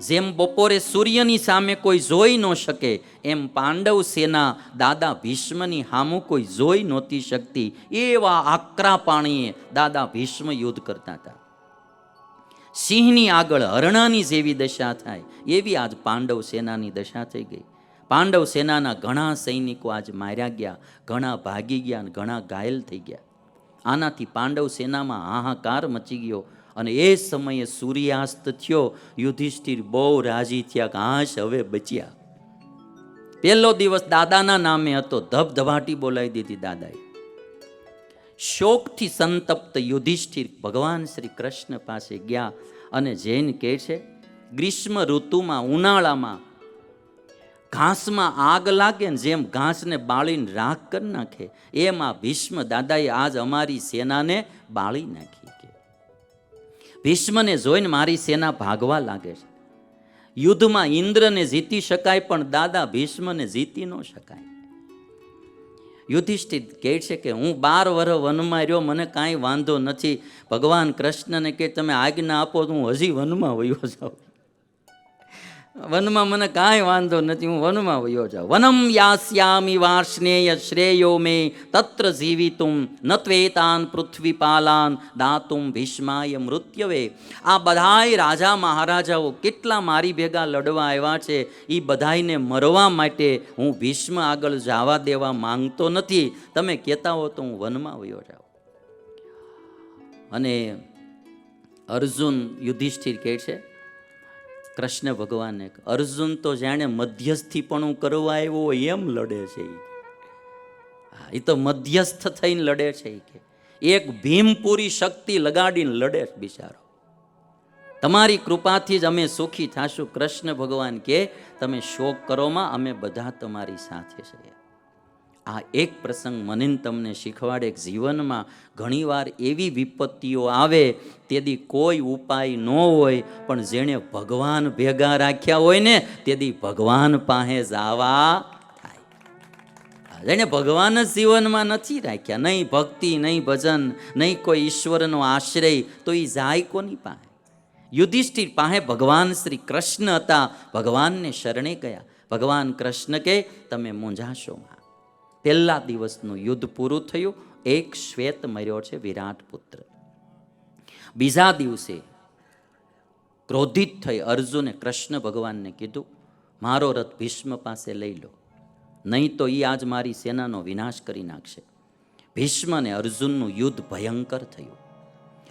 જેમ બપોરે સૂર્યની સામે કોઈ જોઈ ન શકે, એમ પાંડવ સેના દાદા ભીષ્મની સામું કોઈ જોઈ નહોતી શકતી. એવા આકરા પાણીએ દાદા ભીષ્મ યુદ્ધ કરતા હતા. સિંહની આગળ હરણાની જેવી દશા થાય એવી આજ પાંડવ સેનાની દશા થઈ ગઈ. પાંડવ સેનાના ઘણા સૈનિકો આજ માર્યા ગયા, ઘણા ભાગી ગયા અને ઘણા ઘાયલ થઈ ગયા. આનાથી પાંડવ સેનામાં હાહાકાર મચી ગયો. અને એ સમયે સૂર્યાસ્ત થયો. યુધિષ્ઠિર બહુ રાજી થયા કે હાશ હવે બચ્યા. પહેલો દિવસ દાદાના નામે હતો, ધબધબાટી બોલાવી દીધી દાદાએ. શોકથી સંતપ્ત યુધિષ્ઠિર ભગવાન શ્રી કૃષ્ણ પાસે ગયા અને જૈન કહે છે, ગ્રીષ્મ ઋતુમાં ઉનાળામાં ઘાસમાં આગ લાગે ને જેમ ઘાસને બાળીને રાખ કરી નાખે, એમ આ ભીષ્મ દાદાએ આજ અમારી સેનાને બાળી નાખી. કે ભીષ્મને જોઈને મારી સેના ભાગવા લાગે છે. યુદ્ધમાં ઇન્દ્રને જીતી શકાય પણ દાદા ભીષ્મને જીતી ન શકાય. યુધિષ્ઠિર કહે છે કે હું 12 વર્ષ વનમાં રહ્યો, મને કાંઈ વાંધો નથી. ભગવાન કૃષ્ણને કે તમે આજ્ઞા આપો તો હું હજી વનમાં વયો જાઉં. વનમાં મને કાંઈ વાંધો નથી, હું વનમાં વયો જાઉં. વનમ યાસ્યામિ વાર્ષ્ણેય શ્રેયો મે તત્ર જીવિતુમ નત્વેતાન પૃથ્વીપાલાન દાતુમ ભીષ્માય મૃત્યવે. આ બધાય રાજા મહારાજાઓ કેટલા મારી ભેગા લડવા આવ્યા છે, એ બધાયને મરવા માટે હું ભીષ્મ આગળ જવા દેવા માંગતો નથી. તમે કહેતા હો તો હું વનમાં વયો જાઉં. અને અર્જુન યુધિષ્ઠિર કહે છે કૃષ્ણ ભગવાનને, અર્જુન તો જાણે મધ્યસ્થી પણ કરવા આવ્યો હોય એમ લડે છે. એ તો મધ્યસ્થ થઈને લડે છે. કે એક ભીમ પૂરી શક્તિ લગાડીને લડે છે બિચારો. તમારી કૃપાથી જ અમે સુખી થાશું. કૃષ્ણ ભગવાન કે તમે શોક કરોમાં, અમે બધા તમારી સાથે છીએ. આ એક પ્રસંગ મને તમને શીખવાડે કે જીવનમાં ઘણીવાર એવી વિપત્તિઓ આવે તેથી કોઈ ઉપાય ન હોય, પણ જેણે ભગવાન ભેગા રાખ્યા હોય ને તેથી ભગવાન પાસે જવા થાય. જેણે ભગવાન જ જીવનમાં નથી રાખ્યા, નહીં ભક્તિ, નહીં ભજન, નહીં કોઈ ઈશ્વરનો આશ્રય, તો એ જાય કોની પાસે? યુધિષ્ઠિર પાસે ભગવાન શ્રી કૃષ્ણ હતા. ભગવાનને શરણે ગયા. ભગવાન કૃષ્ણ કે તમે મૂંઝાશો. પહેલા દિવસનું યુદ્ધ પૂરું થયું. એક શ્વેત મર્યો છે, વિરાટ પુત્ર. બીજા દિવસે ક્રોધિત થઈ અર્જુને કૃષ્ણ ભગવાનને કીધું મારો રથ ભીષ્મ પાસે લઈ લો, નહીં તો એ આજ મારી સેનાનો વિનાશ કરી નાખશે. ભીષ્મ અને અર્જુનનું યુદ્ધ ભયંકર થયું.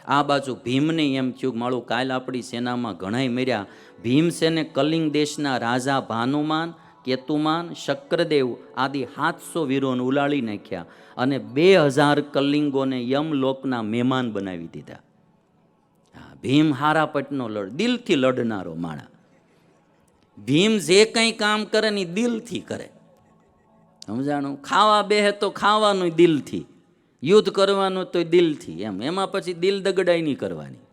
આ બાજુ ભીમને એમ થયું મારું કાલ આપણી સેનામાં ઘણાય મર્યા. ભીમસેને કલિંગ દેશના રાજા ભાનુમાન, કેતુમાન, શક્રદેવ આદિ 700 વીરોને ઉલાળી નાખ્યા અને 2000 કલિંગોને યમલોકના મહેમાન બનાવી દીધા. ભીમ હારાપટનો દિલથી લડનારો માણા. ભીમ જે કંઈ કામ કરે ને દિલથી કરે. સમજાણું? ખાવા બેહે તો ખાવાનું દિલથી, યુદ્ધ કરવાનું તો દિલથી. એમાં પછી દિલ દગડાઈ નહીં કરવાની.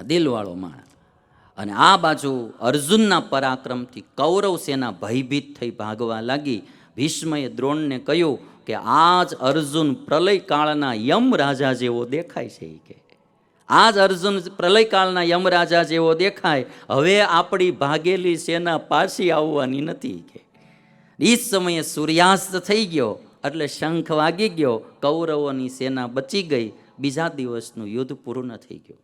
દિલવાળો માણા. અને આ બાજુ અર્જુનના પરાક્રમથી કૌરવ સેના ભયભીત થઈ ભાગવા લાગી. ભીષ્મએ દ્રોણને કહ્યું કે આજ અર્જુન પ્રલયકાળના યમ રાજા જેવો દેખાય છે. કે આજ અર્જુન પ્રલયકાળના યમરાજા જેવો દેખાય. હવે આપણી ભાગેલી સેના પાછી આવવાની નથી. કે એ સમયે સૂર્યાસ્ત થઈ ગયો એટલે શંખ વાગી ગયો. કૌરવોની સેના બચી ગઈ. બીજા દિવસનું યુદ્ધ પૂર્ણ થઈ ગયું.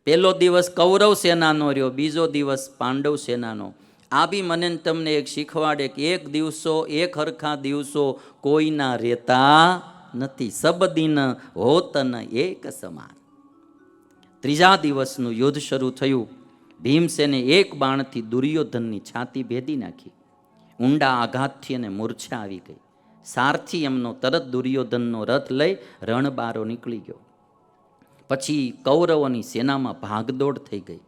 પહેલો દિવસ કૌરવ સેનાનો રહ્યો, બીજો દિવસ પાંડવ સેનાનો. આ બી મને તમને એક શીખવાડે કે એક દિવસો, એક હરખા દિવસો કોઈના રહેતા નથી. સબ દિન હોતન એક સમાન. ત્રીજા દિવસનું યુદ્ધ શરૂ થયું. ભીમસેને એક બાણથી દુર્યોધનની છાતી ભેદી નાખી. ઊંડા આઘાતથી એને મૂર્છા આવી ગઈ. સારથી એમનો તરત દુર્યોધનનો રથ લઈ રણબારો નીકળી ગયો. પછી કૌરવોની સેનામાં ભાગદોડ થઈ ગઈ.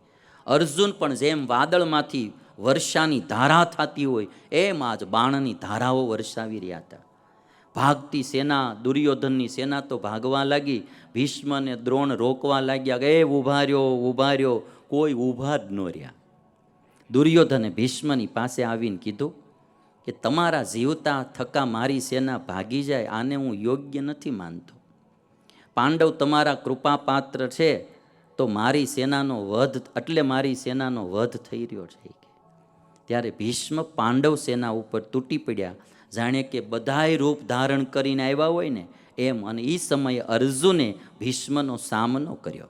અર્જુન પણ જેમ વાદળમાંથી વર્ષાની ધારા થતી હોય એમ આજ બાણની ધારાઓ વર્ષાવી રહ્યા હતા. ભાગતી સેના, દુર્યોધનની સેના તો ભાગવા લાગી. ભીષ્મ અને દ્રોણ રોકવા લાગ્યા કે ઊભા રહ્યો. કોઈ ઊભા જ ન રહ્યા. દુર્યોધને ભીષ્મની પાસે આવીને કીધું કે તમારા જીવતા થકા મારી સેના ભાગી જાય, આને હું યોગ્ય નથી માનતો. પાંડવ તમારા કૃપાપાત્ર છે, તો મારી સેનાનો વધ, એટલે મારી સેનાનો વધ થઈ રહ્યો છે. ત્યારે ભીષ્મ પાંડવ સેના ઉપર તૂટી પડ્યા, જાણે કે બધાય રૂપ ધારણ કરીને આવ્યા હોય ને એમ. અને એ સમયે અર્જુને ભીષ્મનો સામનો કર્યો,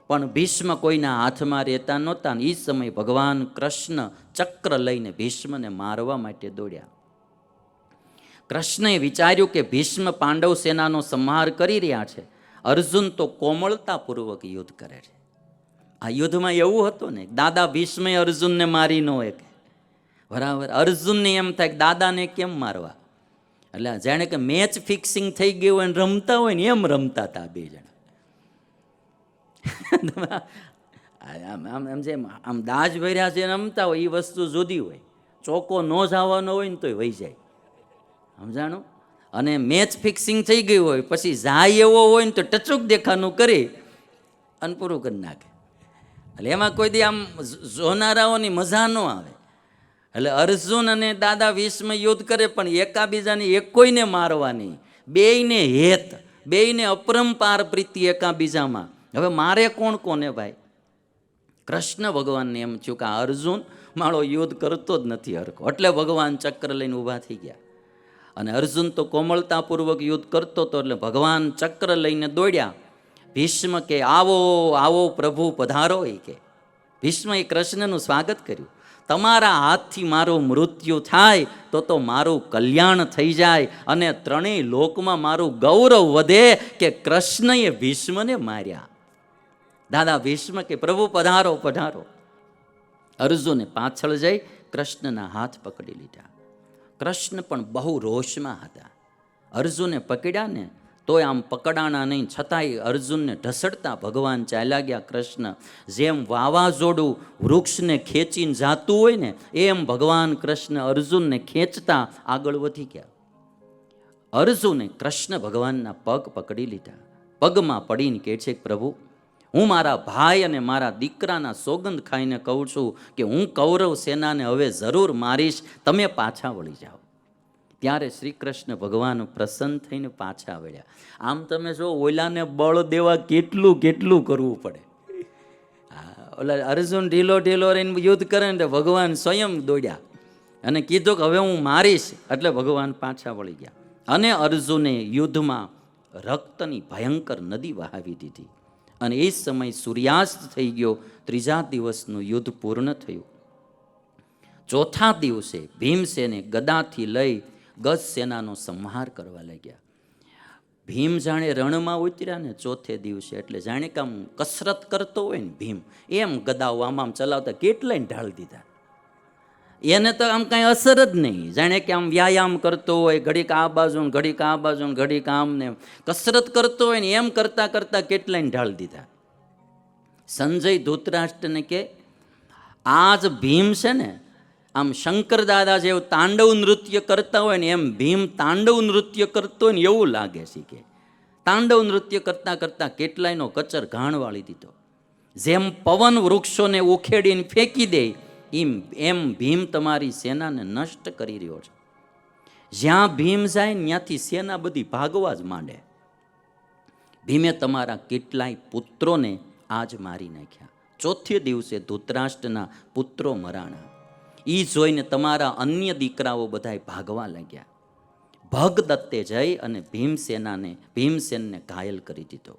પણ ભીષ્મ કોઈના હાથમાં રહેતા નહોતા. ને એ સમયે ભગવાન કૃષ્ણ ચક્ર લઈને ભીષ્મને મારવા માટે દોડ્યા. કૃષ્ણએ વિચાર્યું કે ભીષ્મ પાંડવ સેનાનો સંહાર કરી રહ્યા છે, અર્જુન તો કોમળતાપૂર્વક યુદ્ધ કરે છે. આ યુદ્ધમાં એવું હતું ને, દાદા ભીષ્મે અર્જુનને મારી ન શકે. બરાબર, અર્જુનને એમ થાય કે દાદાને કેમ મારવા. એટલે જાણે કે મેચ ફિક્સિંગ થઈ ગયું હોય ને રમતા હોય ને એમ રમતા હતા બે જણા. આમ જેમ આમ દાજ ભર્યા છે રમતા હોય એ વસ્તુ જુદી હોય. ચોકો ન જવાનો હોય ને તોય વહી જાય, સમજાણું. અને મેચ ફિક્સિંગ થઈ ગયું હોય પછી જાય એવો હોય ને તો ટચુક દેખાનું કરી અને પૂરું કરી નાખે. એટલે એમાં કોઈ દી આમ જોનારાઓની મજા ન આવે. એટલે અર્જુન અને દાદા ભીષ્મ યુદ્ધ કરે પણ એકાબીજાને એક કોઈને મારવાની, બેયને હેત, બેયને અપરંપાર પ્રીતિ એકાબીજામાં. હવે મારે કોણ કોને ભાઈ? કૃષ્ણ ભગવાનને એમ થયું કે આ અર્જુન મારો યુદ્ધ કરતો જ નથી હરખો, એટલે ભગવાન ચક્ર લઈને ઊભા થઈ ગયા. અને અર્જુન તો કોમળતાપૂર્વક યુદ્ધ કરતો હતો, એટલે ભગવાન ચક્ર લઈને દોડ્યા. ભીષ્મ કે આવો આવો પ્રભુ પધારો. એ કે ભીષ્મએ કૃષ્ણનું સ્વાગત કર્યું. તમારા હાથથી મારું મૃત્યુ થાય તો મારું કલ્યાણ થઈ જાય અને ત્રણેય લોકમાં મારું ગૌરવ વધે કે કૃષ્ણએ ભીષ્મને માર્યા. દાદા ભીષ્મ કે પ્રભુ પધારો પધારો. અર્જુને પાછળ જઈ કૃષ્ણના હાથ પકડી લીધા. કૃષ્ણ પણ બહુ રોષમાં હતા. અર્જુને પકડ્યા ને તોય આમ પકડાણા નહીં, છતાંય અર્જુનને ઢસડતા ભગવાન ચાલ્યા ગયા. કૃષ્ણ જેમ વાવાઝોડું વૃક્ષને ખેંચીને જાતું હોય ને એમ ભગવાન કૃષ્ણ અર્જુનને ખેંચતા આગળ વધી ગયા. અર્જુને કૃષ્ણ ભગવાનના પગ પકડી લીધા. પગમાં પડીને કહે છે, પ્રભુ હું મારા ભાઈ અને મારા દીકરાના સોગંદ ખાઈને કહું છું કે હું કૌરવ સેનાને હવે જરૂર મારીશ, તમે પાછા વળી જાઓ. ત્યારે શ્રી કૃષ્ણ ભગવાન પ્રસન્ન થઈને પાછા વળ્યા. આમ તમે જો ઓલાને બળ દેવા કેટલું કેટલું કરવું પડે. ઓલા અર્જુન ઢીલો ઢીલો રહીને યુદ્ધ કરે ને ભગવાન સ્વયં દોડ્યા અને કીધું કે હવે હું મારીશ, એટલે ભગવાન પાછા વળી ગયા. અને અર્જુને યુદ્ધમાં રક્તની ભયંકર નદી વહાવી દીધી. અને એ સમય સૂર્યાસ્ત થઈ ગયો. ત્રીજા દિવસનું યુદ્ધ પૂર્ણ થયું. ચોથા દિવસે ભીમસેને ગદાથી લઈ ગજ સેનાનો સંહાર કરવા લાગ્યા. ભીમ જાણે રણમાં ઉતર્યા ને ચોથે દિવસે, એટલે જાણે કે આમ કસરત કરતો હોય ને ભીમ એમ ગદાઓ આમ આમ ચલાવતા કેટલાય ઢાળ દીધા. એને તો આમ કાંઈ અસર જ નહીં, જાણે કે આમ વ્યાયામ કરતો હોય, ઘડીક આ બાજુ ઘડીક આ બાજુ ઘડીક આમ ને કસરત કરતો હોય ને એમ કરતા કરતા કેટલાય ઢાળ દીધા. સંજય ધૃતરાષ્ટ્રને કે આજ ભીમ છે ને આમ શંકર દાદા જેવું તાંડવ નૃત્ય કરતા હોય ને એમ ભીમ તાંડવ નૃત્ય કરતો હોય ને એવું લાગે છે. કે તાંડવ નૃત્ય કરતા કરતા કેટલાયનો કચર ઘાણ વાળી દીધો. જેમ પવન વૃક્ષોને ઉખેડીને ફેંકી દે એમ ભીમ તમારી સેનાને નષ્ટ કરી રહ્યો છે. જ્યાં ભીમ જાય ત્યાંથી સેના બધી ભાગવા જ માંડે. ભીમે તમારા કેટલાય પુત્રોને આજ મારી નાખ્યા. ચોથે દિવસે ધૃતરાષ્ટ્રના પુત્રો મરાણા. એ જોઈને તમારા અન્ય દીકરાઓ બધાય ભાગવા લાગ્યા. ભગદત્તે જઈ અને ભીમસેનને ઘાયલ કરી દીધો.